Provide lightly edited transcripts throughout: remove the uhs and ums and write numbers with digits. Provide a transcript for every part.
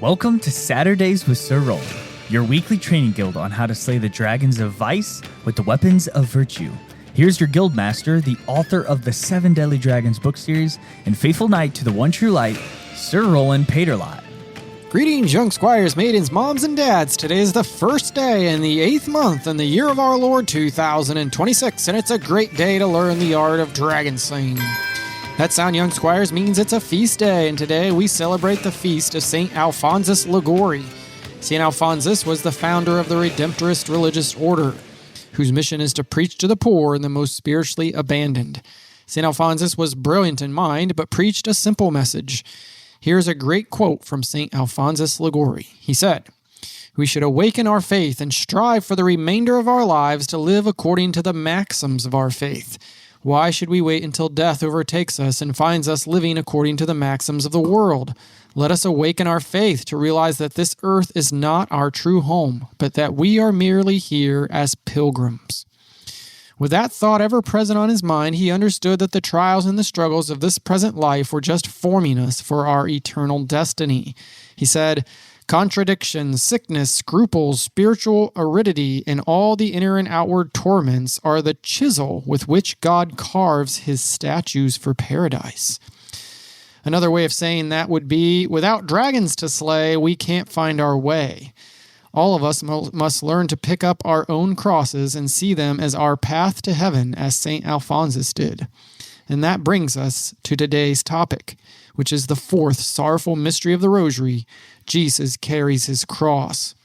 Welcome to Saturdays with Sir Rolland, your weekly training guild on how to slay the dragons of vice with the weapons of virtue. Here's your guild master, the author of the 7 Deadly Dragons book series, and faithful knight to the one true light, Sir Rolland Paterlot. Greetings, young squires, maidens, moms, and dads. Today is the first day in the 8th month in the year of our Lord 2026, and it's a great day to learn the art of dragon slaying. That sound, young squires, means it's a feast day, and today we celebrate the feast of St. Alphonsus Liguori. St. Alphonsus was the founder of the Redemptorist religious order, whose mission is to preach to the poor and the most spiritually abandoned. St. Alphonsus was brilliant in mind, but preached a simple message. Here's a great quote from St. Alphonsus Liguori. He said, "We should awaken our faith and strive for the remainder of our lives to live according to the maxims of our faith. Why should we wait until death overtakes us and finds us living according to the maxims of the world? Let us awaken our faith to realize that this earth is not our true home, but that we are merely here as pilgrims." With that thought ever present on his mind, he understood that the trials and the struggles of this present life were just forming us for our eternal destiny. He said, "Contradictions, sickness, scruples, spiritual aridity, and all the inner and outward torments are the chisel with which God carves his statues for paradise." Another way of saying that would be, without dragons to slay, we can't find our way. All of us must learn to pick up our own crosses and see them as our path to heaven, as St. Alphonsus did. And that brings us to today's topic, which is the 4th sorrowful mystery of the Rosary. Jesus carries his cross.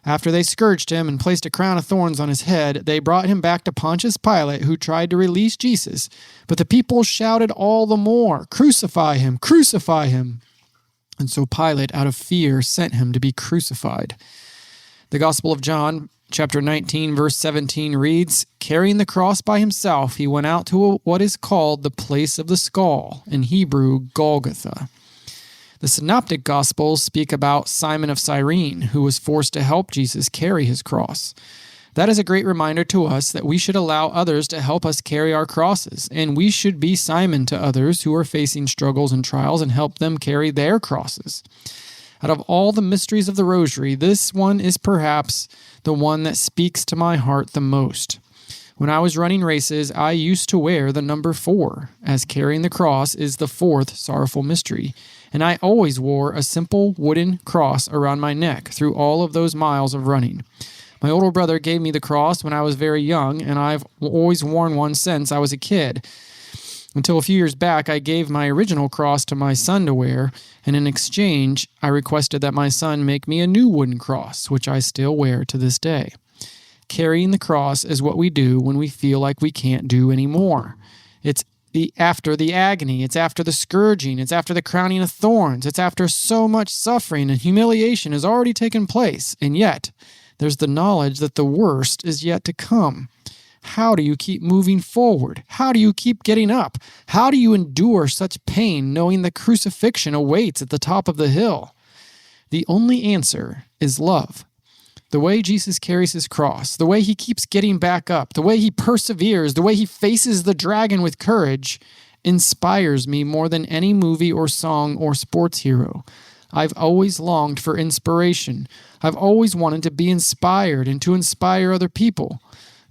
After they scourged him and placed a crown of thorns on his head, they brought him back to Pontius Pilate, who tried to release Jesus. But the people shouted all the more, "Crucify him! Crucify him!" And so Pilate, out of fear, sent him to be crucified. The Gospel of John, chapter 19, verse 17 reads, "Carrying the cross by himself, he went out to what is called the place of the skull, in Hebrew, Golgotha." The Synoptic Gospels speak about Simon of Cyrene, who was forced to help Jesus carry his cross. That is a great reminder to us that we should allow others to help us carry our crosses, and we should be Simon to others who are facing struggles and trials and help them carry their crosses. Out of all the mysteries of the Rosary, this one is perhaps the one that speaks to my heart the most. When I was running races, I used to wear the number 4, as carrying the cross is the 4th sorrowful mystery, and I always wore a simple wooden cross around my neck through all of those miles of running. My older brother gave me the cross when I was very young, and I've always worn one since I was a kid. Until a few years back, I gave my original cross to my son to wear, and in exchange, I requested that my son make me a new wooden cross, which I still wear to this day. Carrying the cross is what we do when we feel like we can't do anymore. It's after the agony, it's after the scourging, it's after the crowning of thorns, it's after so much suffering and humiliation has already taken place, and yet there's the knowledge that the worst is yet to come. How do you keep moving forward? How do you keep getting up? How do you endure such pain knowing the crucifixion awaits at the top of the hill? The only answer is love. The way Jesus carries his cross, the way he keeps getting back up, the way he perseveres, the way he faces the dragon with courage, inspires me more than any movie or song or sports hero. I've always longed for inspiration. I've always wanted to be inspired and to inspire other people.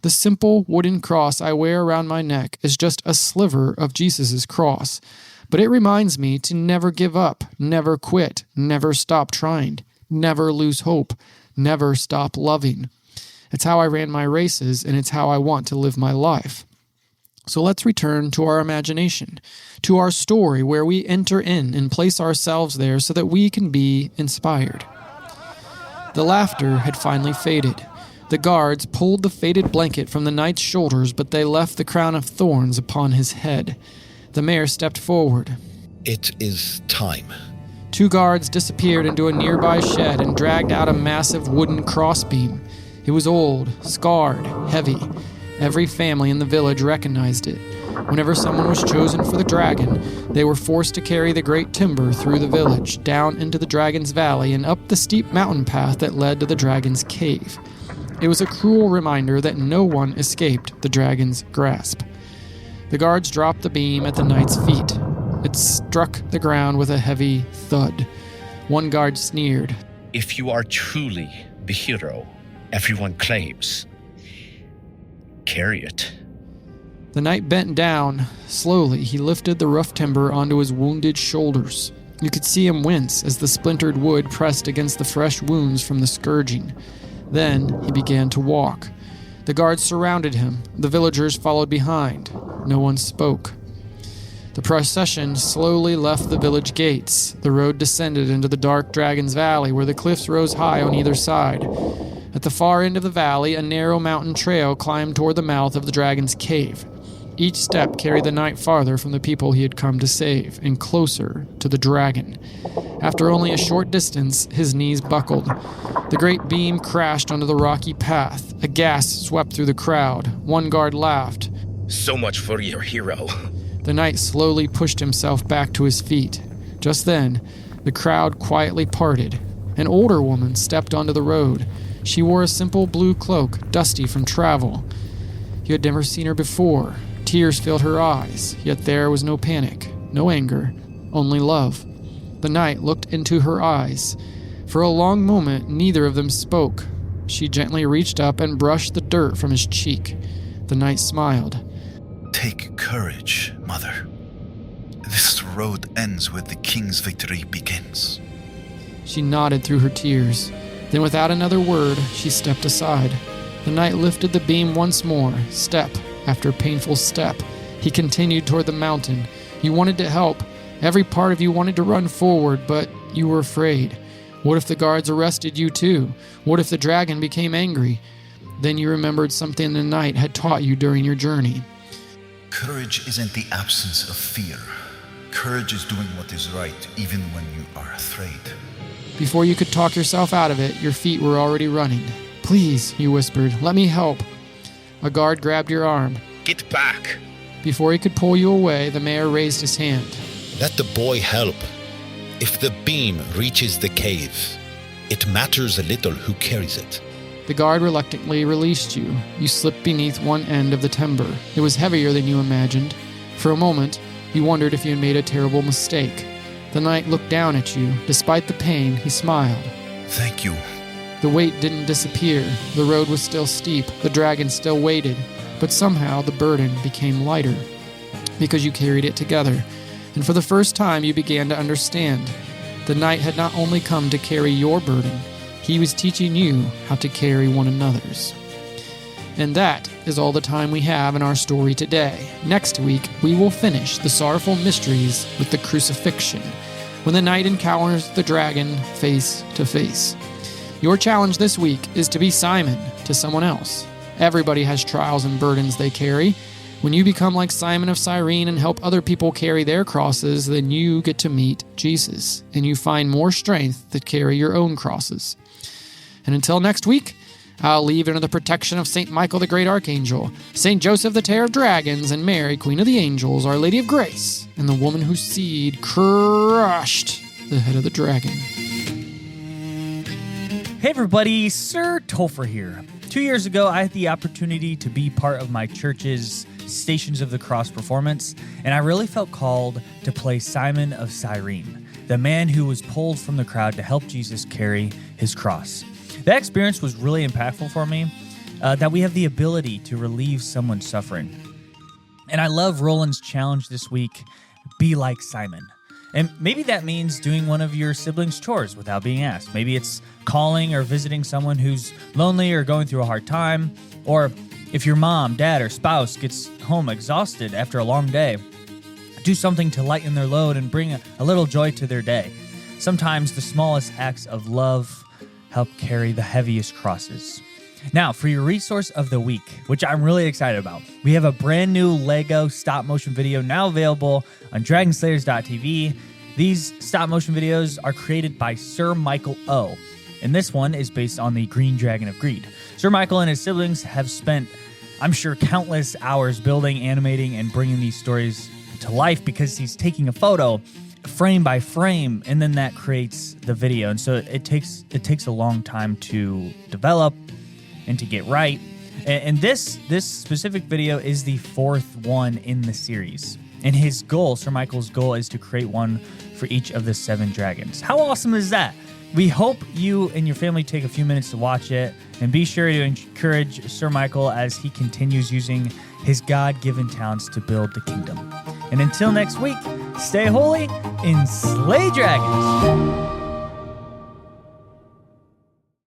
The simple wooden cross I wear around my neck is just a sliver of Jesus' cross, but it reminds me to never give up, never quit, never stop trying, never lose hope, never stop loving. It's how I ran my races, and it's how I want to live my life. So let's return to our imagination, to our story where we enter in and place ourselves there so that we can be inspired. The laughter had finally faded. The guards pulled the faded blanket from the knight's shoulders, but they left the crown of thorns upon his head. The mayor stepped forward. "It is time." 2 guards disappeared into a nearby shed and dragged out a massive wooden crossbeam. It was old, scarred, heavy. Every family in the village recognized it. Whenever someone was chosen for the dragon, they were forced to carry the great timber through the village, down into the dragon's valley, and up the steep mountain path that led to the dragon's cave. It was a cruel reminder that no one escaped the dragon's grasp. The guards dropped the beam at the knight's feet. It struck the ground with a heavy thud. One guard sneered. If you are truly the hero everyone claims, carry it. The knight bent down. Slowly, he lifted the rough timber onto his wounded shoulders. You could see him wince as the splintered wood pressed against the fresh wounds from the scourging. Then he began to walk. The guards surrounded him. The villagers followed behind. No one spoke. The procession slowly left the village gates. The road descended into the dark Dragon's Valley, where the cliffs rose high on either side. At the far end of the valley, a narrow mountain trail climbed toward the mouth of the dragon's cave. Each step carried the knight farther from the people he had come to save, and closer to the dragon. After only a short distance, his knees buckled. The great beam crashed onto the rocky path. A gasp swept through the crowd. One guard laughed. So much for your hero. The knight slowly pushed himself back to his feet. Just then, the crowd quietly parted. An older woman stepped onto the road. She wore a simple blue cloak, dusty from travel. You had never seen her before. Tears filled her eyes, yet there was no panic, no anger, only love. The knight looked into her eyes. For a long moment, neither of them spoke. She gently reached up and brushed the dirt from his cheek. The knight smiled. Take courage, mother. This road ends where the king's victory begins. She nodded through her tears. Then without another word, she stepped aside. The knight lifted the beam once more, step after painful step. He continued toward the mountain. You wanted to help. Every part of you wanted to run forward, but you were afraid. What if the guards arrested you too? What if the dragon became angry? Then you remembered something the knight had taught you during your journey. Courage isn't the absence of fear. Courage is doing what is right, even when you are afraid. Before you could talk yourself out of it, your feet were already running. Please, you whispered, let me help. A guard grabbed your arm. Get back! Before he could pull you away, the mayor raised his hand. Let the boy help. If the beam reaches the cave, it matters a little who carries it. The guard reluctantly released you. You slipped beneath one end of the timber. It was heavier than you imagined. For a moment, you wondered if you had made a terrible mistake. The knight looked down at you. Despite the pain, he smiled. Thank you. The weight didn't disappear. The road was still steep. The dragon still waited. But somehow the burden became lighter because you carried it together. And for the first time, you began to understand. The knight had not only come to carry your burden, he was teaching you how to carry one another's. And that is all the time we have in our story today. Next week, we will finish the Sorrowful Mysteries with the crucifixion, when the knight encounters the dragon face to face. Your challenge this week is to be Simon to someone else. Everybody has trials and burdens they carry. When you become like Simon of Cyrene and help other people carry their crosses, then you get to meet Jesus, and you find more strength to carry your own crosses. And until next week, I'll leave under the protection of St. Michael the Great Archangel, St. Joseph the Terror of Dragons, and Mary, Queen of the Angels, Our Lady of Grace, and the woman whose seed crushed the head of the dragon. Hey everybody, Sir Topher here. 2 years ago, I had the opportunity to be part of my church's Stations of the Cross performance, and I really felt called to play Simon of Cyrene, the man who was pulled from the crowd to help Jesus carry his cross. That experience was really impactful for me, that we have the ability to relieve someone's suffering. And I love Roland's challenge this week, be like Simon. And maybe that means doing one of your siblings' chores without being asked. Maybe it's calling or visiting someone who's lonely or going through a hard time. Or if your mom, dad, or spouse gets home exhausted after a long day, do something to lighten their load and bring a little joy to their day. Sometimes the smallest acts of love help carry the heaviest crosses. Now, for your resource of the week, which I'm really excited about, we have a brand new Lego stop-motion video now available on dragonslayers.tv. These stop-motion videos are created by Sir Michael O., and this one is based on the Green Dragon of Greed. Sir Michael and his siblings have spent, I'm sure, countless hours building, animating, and bringing these stories to life because he's taking a photo frame by frame, and then that creates the video. And so it takes a long time to develop and to get right. And this specific video is the fourth one in the series. And his goal, Sir Michael's goal, is to create one for each of the 7 dragons. How awesome is that? We hope you and your family take a few minutes to watch it, and be sure to encourage Sir Michael as he continues using his God-given talents to build the kingdom. And until next week, stay holy and slay dragons!